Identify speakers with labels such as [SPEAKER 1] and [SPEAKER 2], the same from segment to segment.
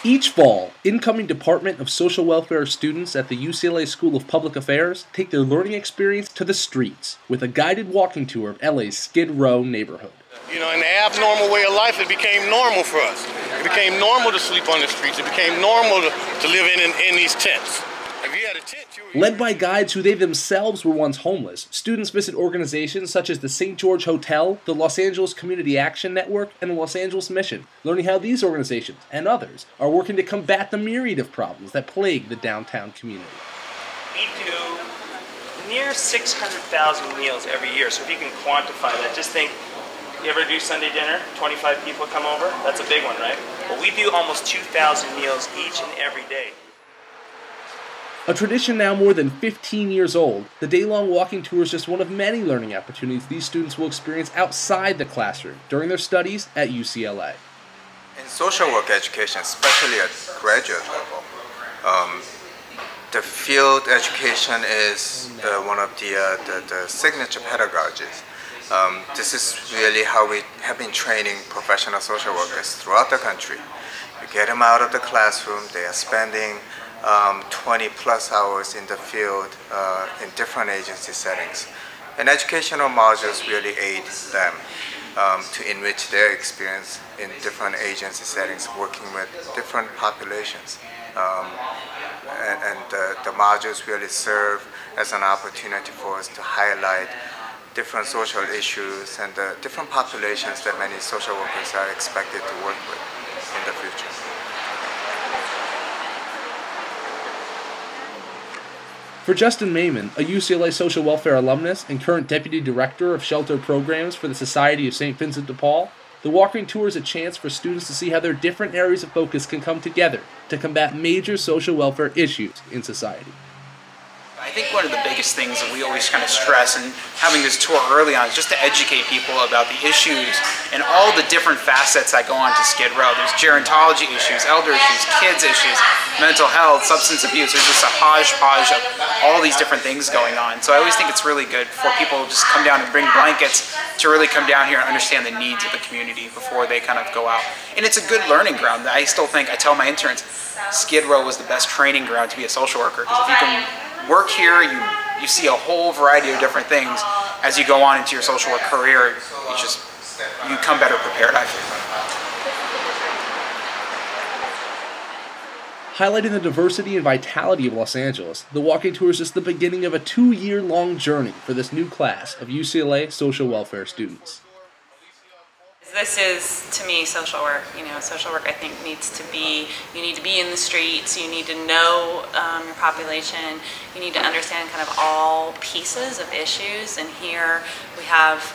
[SPEAKER 1] Each fall, incoming Department of Social Welfare students at the UCLA School of Public Affairs take their learning experience to the streets with a guided walking tour of LA's Skid Row neighborhood.
[SPEAKER 2] You know, in the abnormal way of life, it became normal for us. It became normal to sleep on the streets. It became normal to live in these tents. If you had a tent,
[SPEAKER 1] Led by guides who they themselves were once homeless, students visit organizations such as the St. George Hotel, the Los Angeles Community Action Network, and the Los Angeles Mission, learning how these organizations, and others, are working to combat the myriad of problems that plague the downtown community.
[SPEAKER 3] We do near 600,000 meals every year, so if you can quantify that, just think, you ever do Sunday dinner, 25 people come over? That's a big one, right? Well, we do almost 2,000 meals each and every day.
[SPEAKER 1] A tradition now more than 15 years old, the day-long walking tour is just one of many learning opportunities these students will experience outside the classroom during their studies at UCLA.
[SPEAKER 4] In social work education, especially at graduate level, the field education is one of the signature pedagogies. This is really how we have been training professional social workers throughout the country. You get them out of the classroom, they are spending 20 plus hours in the field in different agency settings. And educational modules really aid them to enrich their experience in different agency settings, working with different populations. And the modules really serve as an opportunity for us to highlight different social issues and the different populations that many social workers are expected to work with in the future.
[SPEAKER 1] For Justin Mayman, a UCLA social welfare alumnus and current deputy director of shelter programs for the Society of St. Vincent de Paul, the walking tour is a chance for students to see how their different areas of focus can come together to combat major social welfare issues in society.
[SPEAKER 5] I think one of the biggest things that we always kind of stress in having this tour early on is just to educate people about the issues and all the different facets that go on to Skid Row. There's gerontology issues, elder issues, kids issues, mental health, substance abuse. There's just a hodgepodge of all these different things going on. So I always think it's really good for people to just come down and bring blankets to really come down here and understand the needs of the community before they kind of go out. And it's a good learning ground. I still think, I tell my interns, Skid Row was the best training ground to be a social worker, because if you can work here, you see a whole variety of different things as you go on into your social work career. You come better prepared, I think.
[SPEAKER 1] Highlighting the diversity and vitality of Los Angeles, the walking tour is just the beginning of a 2-year-long journey for this new class of UCLA social welfare students.
[SPEAKER 6] This is, to me, social work. You know, social work I think needs to be, you need to be in the streets, you need to know your population, you need to understand kind of all pieces of issues, and here we have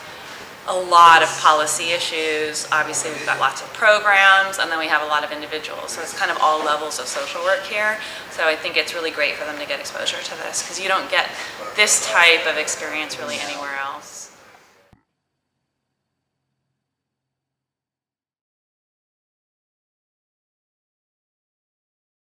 [SPEAKER 6] a lot of policy issues. Obviously we've got lots of programs, and then we have a lot of individuals, so it's kind of all levels of social work here. So I think it's really great for them to get exposure to this, because you don't get this type of experience really anywhere else.